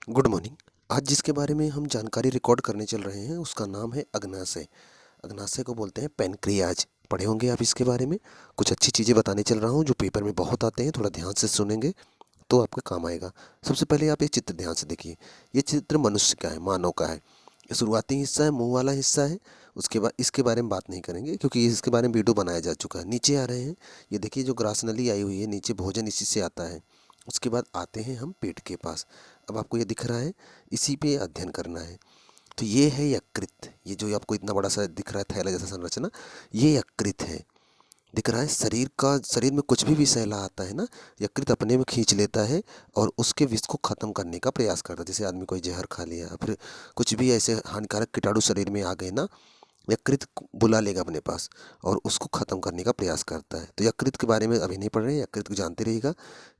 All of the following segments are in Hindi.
Good morning. आज जिसके बारे में हम जानकारी रिकॉर्ड करने चल रहे हैं उसका नाम है अग्नाशय। अग्नाशय को बोलते हैं पैनक्रियाज। पढ़े होंगे आप इसके बारे में। कुछ अच्छी चीज़ें बताने चल रहा हूँ जो पेपर में बहुत आते हैं, थोड़ा ध्यान से सुनेंगे तो आपका काम आएगा। सबसे पहले आप ये चित्र ध्यान से देखिए। ये चित्र मनुष्य का है, मानव का है। ये शुरुआती हिस्सा है, मुंह वाला हिस्सा है। उसके बाद इसके बारे में बात नहीं करेंगे क्योंकि इसके बारे में वीडियो बनाया जा चुका है। नीचे आ रहे हैं, ये देखिए जो ग्रास नली आई हुई है, नीचे भोजन इसी से आता है। उसके बाद आते हैं हम पेट के पास। अब आपको ये दिख रहा है, इसी पे अध्ययन करना है। तो ये है यकृत। ये जो आपको इतना बड़ा सा दिख रहा है थैला जैसा संरचना, ये यकृत है। दिख रहा है शरीर का, शरीर में कुछ भी विषैला आता है ना, यकृत अपने में खींच लेता है और उसके विष को ख़त्म करने का प्रयास करता है। जैसे आदमी कोई जहर खा लिया, फिर कुछ भी ऐसे हानिकारक कीटाणु शरीर में आ गए ना, यकृत बुला लेगा अपने पास और उसको ख़त्म करने का प्रयास करता है। तो यकृत के बारे में अभी नहीं पढ़ रहे हैं, यकृत को जानते रहिएगा।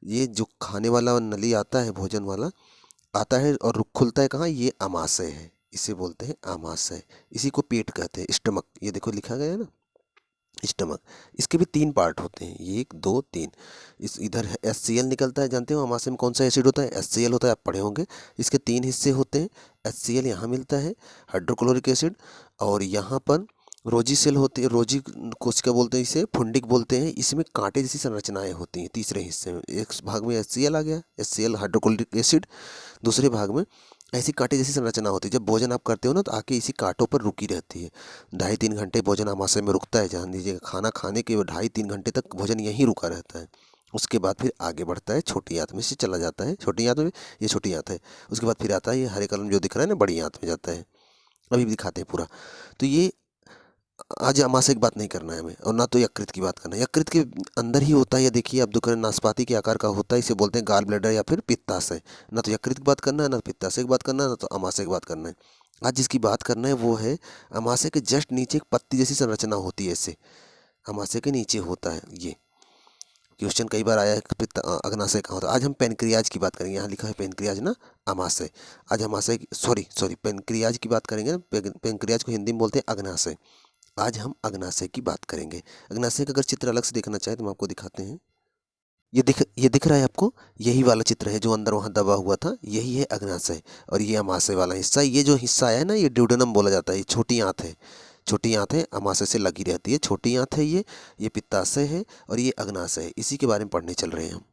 ये जो खाने वाला नली आता है, भोजन वाला आता है और रुख खुलता है कहाँ, ये अमाशय है। इसे बोलते हैं अमाशय। इसी को पेट कहते हैं, स्टमक। ये देखो लिखा गया है ना, स्टमक। इसके भी 3 पार्ट होते हैं, 1 2 3। इस इधर HCl निकलता है, जानते हो अमाशय में कौन सा एसिड होता है? HCl होता है, आप पढ़े होंगे। इसके 3 हिस्से होते हैं। HCl यहाँ मिलता है, हाइड्रोक्लोरिक एसिड। और यहाँ पर रोजी सेल होती है, रोजी कोशिका बोलते हैं, इसे फुंडिक बोलते हैं। इसमें कांटे जैसी संरचनाएं होती हैं। तीसरे हिस्से में एक भाग में HCl आ गया, HCl हाइड्रोक्लोरिक एसिड। दूसरे भाग में ऐसी कांटे जैसी संरचना होती है। जब भोजन आप करते हो ना तो आके इसी कांटों पर रुकी रहती है। 2.5-3 घंटे भोजन आमाशय में रुकता है। जान लीजिए खाना खाने के 2.5-3 घंटे तक भोजन यहीं रुका रहता है। उसके बाद फिर आगे बढ़ता है, छोटी आंत में से चला जाता है। छोटी आंत में, ये छोटी आंत है। उसके बाद फिर आता है, ये हरे कलर में जो दिख रहा है ना, बड़ी आंत में जाता है। अभी भी दिखाते हैं पूरा। तो ये आज अमाशय की बात नहीं करना है हमें, और ना तो यकृत की बात करना है। यकृत के अंदर ही होता है, ये देखिए आप दुकान नाशपाती के आकार का होता है। इसे बोलते हैं गाल ब्लैडर या फिर पित्ताशय। ना तो यकृत की बात करना है, ना पित्ताशय की बात करना है, ना तो अमाशय की बात करना है। आज जिसकी बात करना है वो है अमाशय के जस्ट नीचे एक पत्ती जैसी संरचना होती है। ऐसे अमाशय के नीचे होता है। ये क्वेश्चन कई बार आया है कि अग्नाशय कहाँ होता है। आज हम पेनक्रियाज की बात करेंगे। यहाँ लिखा है पेनक्रियाज ना, अमाशय। आज अमाशय सॉरी सॉरी पेनक्रियाज की बात करेंगे ना। पेनक्रियाज को हिंदी में बोलते हैं अग्नाशय। आज हम अग्नाशय की बात करेंगे। अग्नाशय का अगर चित्र अलग से देखना चाहे तो हम आपको दिखाते हैं। ये दिख रहा है आपको, यही वाला चित्र है जो अंदर वहाँ दबा हुआ था, यही है अग्नाशय। और ये अमाशय वाला हिस्सा, ये जो हिस्सा है ना, ये ड्यूडेनम बोला जाता है। ये छोटी आंत है, छोटी आंत है, अमाशय से लगी रहती है। छोटी आंत है ये पित्ताशय है और ये अग्नाशय है। इसी के बारे में पढ़ने चल रहे हैं हम।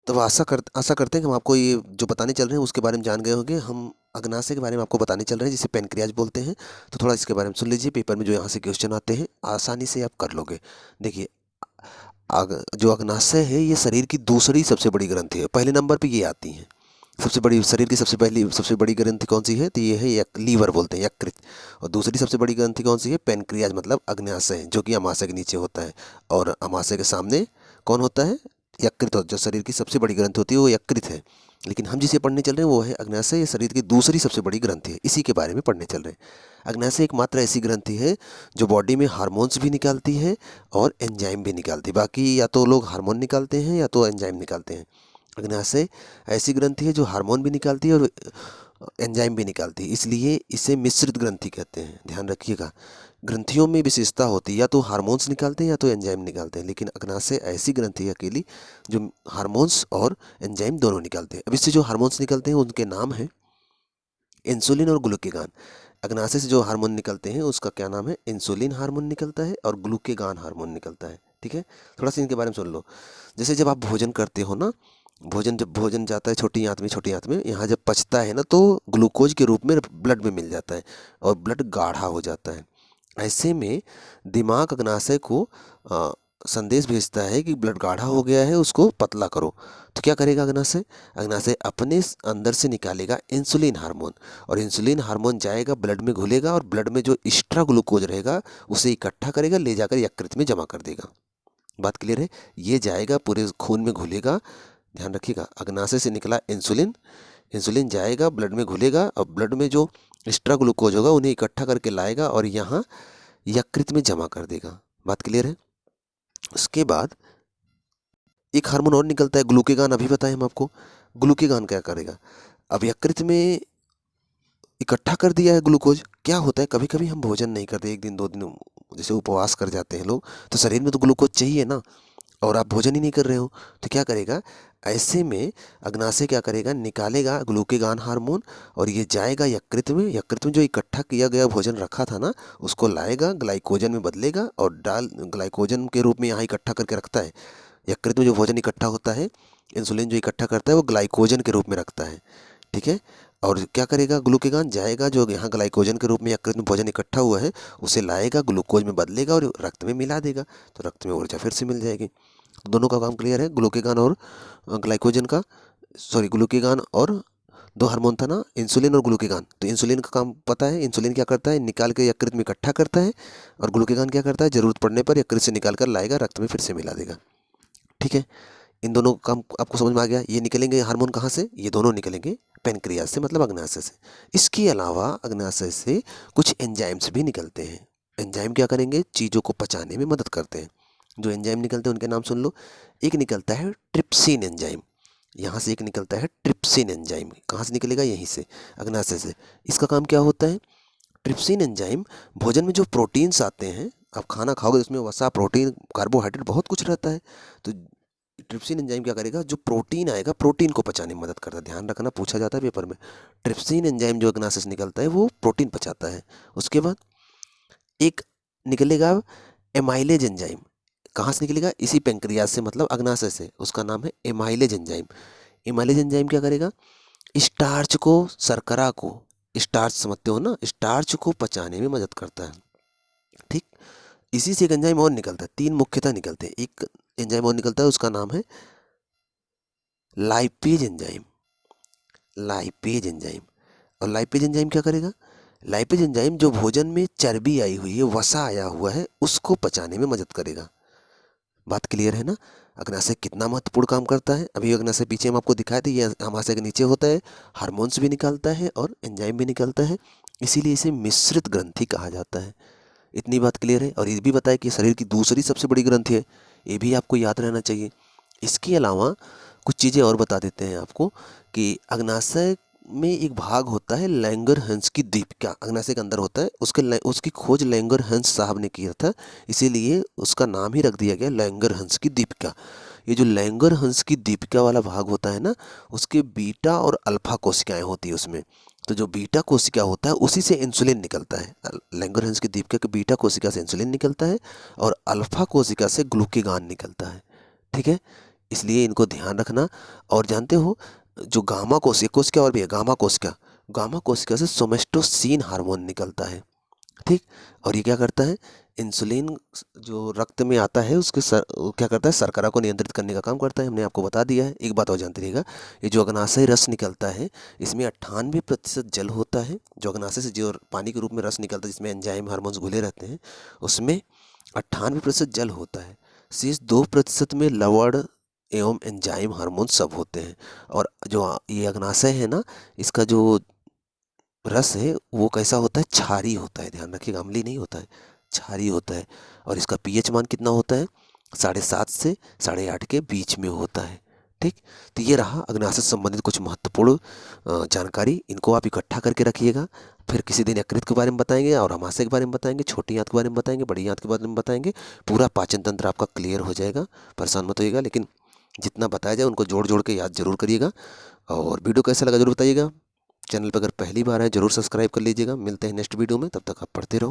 तो आशा करते हैं कि हम आपको ये जो बताने चल रहे हैं उसके बारे में जान गए होंगे। हम अग्नाशय के बारे में आपको बताने चल रहे हैं जिसे पेनक्रियाज बोलते हैं। तो थोड़ा इसके बारे में सुन लीजिए। पेपर में जो यहाँ से क्वेश्चन आते हैं आसानी से आप कर लोगे। देखिए, जो अग्नाशय है ये शरीर की दूसरी सबसे बड़ी ग्रंथि है। पहले नंबर पे ये आती है। सबसे बड़ी शरीर की सबसे बड़ी ग्रंथि कौन सी है? तो ये है लीवर बोलते हैं, यकृत। और दूसरी सबसे बड़ी ग्रंथि कौन सी है? पेनक्रियाज मतलब अग्नाशय, जो कि अमाशय के नीचे होता है। और अमाशय के सामने कौन होता है? यकृत। जो शरीर की सबसे बड़ी ग्रंथि होती है वो यकृत है। लेकिन हम जिसे पढ़ने चल रहे हैं वो है अग्नाशय। ये शरीर की दूसरी सबसे बड़ी ग्रंथि है, इसी के बारे में पढ़ने चल रहे हैं। अग्नाशय एकमात्र ऐसी ग्रंथि है जो बॉडी में हार्मोन्स भी निकालती है और एंजाइम भी निकालती है। बाकी या तो लोग हार्मोन निकालते हैं या तो एंजाइम निकालते हैं। अग्नाशय ऐसी ग्रंथि है जो हार्मोन भी निकालती है और एंजाइम भी निकालती है, इसलिए इसे मिश्रित ग्रंथि कहते हैं। ध्यान रखिएगा, ग्रंथियों में विशेषता होती है, या तो हार्मोन्स निकालते हैं या तो एंजाइम निकालते हैं। लेकिन अग्नाशय ऐसी ग्रंथि है अकेली जो हार्मोन्स और एंजाइम दोनों निकालते हैं। अब इससे जो हार्मोन्स निकलते हैं उनके नाम हैं इंसुलिन और ग्लूकेगान। अग्नाशय से जो हार्मोन निकलते हैं उसका क्या नाम है? इंसुलिन हार्मोन निकलता है और ग्लूकेगान हार्मोन निकलता है। ठीक है, थोड़ा सा इनके बारे में सुन लो। जैसे जब आप भोजन करते हो ना, जब भोजन जाता है छोटी आंत में, यहाँ जब पचता है ना तो ग्लूकोज के रूप में ब्लड में मिल जाता है और ब्लड गाढ़ा हो जाता है। ऐसे में दिमाग अग्नाशय को संदेश भेजता है कि ब्लड गाढ़ा हो गया है, उसको पतला करो। तो क्या करेगा अग्नाशय? अग्नाशय अपने अंदर से निकालेगा इंसुलिन हार्मोन, और इंसुलिन हार्मोन जाएगा ब्लड में घुलेगा और ब्लड में जो एक्स्ट्रा ग्लूकोज रहेगा उसे इकट्ठा करेगा, ले जाकर यकृत में जमा कर देगा। बात क्लियर है? ये जाएगा पूरे खून में घुलेगा। ध्यान रखिएगा, अग्नाशय से निकला इंसुलिन, इंसुलिन जाएगा ब्लड में घुलेगा और ब्लड में जो एक्स्ट्रा ग्लूकोज होगा उन्हें इकट्ठा करके लाएगा और यहाँ यकृत में जमा कर देगा। बात क्लियर है? उसके बाद एक हार्मोन और निकलता है ग्लूकेगान। अभी बताएं हम आपको, ग्लूकेगान क्या करेगा? अब यकृत में इकट्ठा कर दिया है ग्लूकोज, क्या होता है कभी कभी हम भोजन नहीं करते, 1 दिन 2 दिन जैसे उपवास कर जाते हैं लोग, तो शरीर में तो ग्लूकोज चाहिए ना। और आप भोजन ही नहीं कर रहे हो, तो क्या करेगा, ऐसे में अग्नाशय क्या करेगा, निकालेगा ग्लूकेगान हार्मोन और ये जाएगा यकृत में। यकृत में जो इकट्ठा किया गया भोजन रखा था ना, उसको लाएगा, ग्लाइकोजन में बदलेगा और डाल ग्लाइकोजन के रूप में यहाँ इकट्ठा करके रखता है। यकृत में जो भोजन इकट्ठा होता है, इंसुलिन जो इकट्ठा करता है वो ग्लाइकोजन के रूप में रखता है, ठीक है। और क्या करेगा, ग्लूकेगान जाएगा, जो यहाँ ग्लाइकोजन के रूप में यकृत में भोजन इकट्ठा हुआ है उसे लाएगा, ग्लूकोज में बदलेगा और रक्त में मिला देगा, तो रक्त में ऊर्जा फिर से मिल जाएगी। तो दोनों का काम क्लियर है, ग्लूकेगान और ग्लाइकोजन का, सॉरी ग्लूकेगान और दो हार्मोन था ना, इंसुलिन और ग्लूकेगान। तो इंसुलिन का काम पता है, इंसुलिन क्या करता है, निकाल के यकृत में इकट्ठा करता है, और ग्लूकेगान क्या करता है, जरूरत पड़ने पर यकृत से निकाल कर लाएगा, रक्त में फिर से मिला देगा, ठीक है। इन दोनों का काम आपको समझ में आ गया। ये निकलेंगे हार्मोन कहाँ से, ये दोनों निकलेंगे पेनक्रियाज से, मतलब अग्नाशय से। इसके अलावा अग्नाशय से कुछ एंजाइम्स भी निकलते हैं। एंजाइम क्या करेंगे, चीज़ों को पचाने में मदद करते हैं। जो एंजाइम निकलते हैं उनके नाम सुन लो। एक निकलता है ट्रिप्सिन एंजाइम, यहाँ से एक निकलता है ट्रिप्सिन एंजाइम। कहाँ से निकलेगा, यहीं से, अग्नाशय से। इसका काम क्या होता है, ट्रिप्सिन एंजाइम भोजन में जो प्रोटीन्स आते हैं, आप खाना खाओगे उसमें वसा, प्रोटीन, कार्बोहाइड्रेट बहुत कुछ रहता है, तो ट्रिप्सिन एंजाइम क्या करेगा, जो प्रोटीन आएगा प्रोटीन को पचाने में मदद करता है। ध्यान रखना, पूछा जाता है पेपर में। ट्रिप्सिन एंजाइम जो अग्नाशय से निकलता है वो प्रोटीन पचाता है। उसके बाद एक निकलेगा एमाइलेज एंजाइम। कहाँ से निकलेगा, इसी पेंक्रियाज से, मतलब अग्नाशय से। उसका नाम है एमाइलेज एंजाइम। एमाइलेज एंजाइम क्या करेगा, स्टार्च को, शर्करा को, स्टार्च समझते हो ना, स्टार्च को पचाने में मदद करता है, ठीक। इसी से एक एंजाइम और निकलता है, तीन मुख्यतः निकलते हैं। एक एंजाइम और निकलता है, उसका नाम है लाइपेज एंजाइम। लाइपेज एंजाइम, और लाइपेज एंजाइम क्या करेगा, लाइपेज एंजाइम जो भोजन में चर्बी आई हुई है, वसा आया हुआ है, उसको पचाने में मदद करेगा। बात क्लियर है ना। अग्नाशय कितना महत्वपूर्ण काम करता है, अभी अग्नाशय पीछे हम आपको दिखाए थे, ये अग्नाशय के नीचे होता है, हार्मोन्स भी निकालता है और एंजाइम भी निकालता है, इसीलिए इसे मिश्रित ग्रंथि कहा जाता है। इतनी बात क्लियर है। और ये भी बताया कि शरीर की दूसरी सबसे बड़ी ग्रंथि है, ये भी आपको याद रहना चाहिए। इसके अलावा कुछ चीज़ें और बता देते हैं आपको कि अग्नाशय में एक भाग होता है लैंगरहंस की दीपिका, अग्नाशय के अंदर होता है, उसकी खोज लैंगरहंस साहब ने किया था, इसीलिए उसका नाम ही रख दिया गया लैंगरहंस की दीपिका। ये जो लैंगरहंस की दीपिका वाला भाग होता है ना, उसके बीटा और अल्फा कोशिकाएं होती है उसमें। तो जो बीटा कोशिका होता है उसी से इंसुलिन निकलता है। लैंगरहंस की दीपिका के बीटा कोशिका से इंसुलिन निकलता है और अल्फा कोशिका से ग्लूकेगान निकलता है, ठीक है। इसलिए इनको ध्यान रखना। और जानते हो, जो गामा कोशिका और भी है, गामा कोशिका से सोमेस्टोसिन हार्मोन निकलता है, ठीक। और ये क्या करता है, इंसुलिन जो रक्त में आता है उसके क्या करता है, शर्करा को नियंत्रित करने का काम करता है। हमने आपको बता दिया है। एक बात और जानते रहिएगा, ये जो अग्नाशय रस निकलता है, इसमें 98% जल होता है। जो अग्नाशय से जो पानी के रूप में रस निकलता है, जिसमें एंजाइम हार्मोन्स घुले रहते हैं, उसमें 98% जल होता है। शेष 2% में लवण एवं एंजाइम हार्मोन सब होते हैं। और जो ये अग्नाशय है ना, इसका जो रस है वो कैसा होता है, क्षारी होता है। ध्यान रखिएगा, अम्लीय नहीं होता है, क्षारी होता है। और इसका पीएच मान कितना होता है, 7.5 से 8.5 के बीच में होता है, ठीक। तो ये रहा अग्नाशय से संबंधित कुछ महत्वपूर्ण जानकारी। इनको आप इकट्ठा करके रखिएगा। फिर किसी दिन यकृत के बारे में बताएंगे और अमाशय के बारे में बताएंगे, छोटी आंत के बारे में बताएंगे, बड़ी आंत के बारे में बताएंगे। पूरा पाचन तंत्र आपका क्लियर हो जाएगा, परेशान मत होइएगा। लेकिन जितना बताया जाए उनको जोड़ जोड़ के याद जरूर करिएगा। और वीडियो कैसा लगा जरूर बताइएगा। चैनल पर अगर पहली बार है जरूर सब्सक्राइब कर लीजिएगा। मिलते हैं नेक्स्ट वीडियो में, तब तक आप पढ़ते रहो।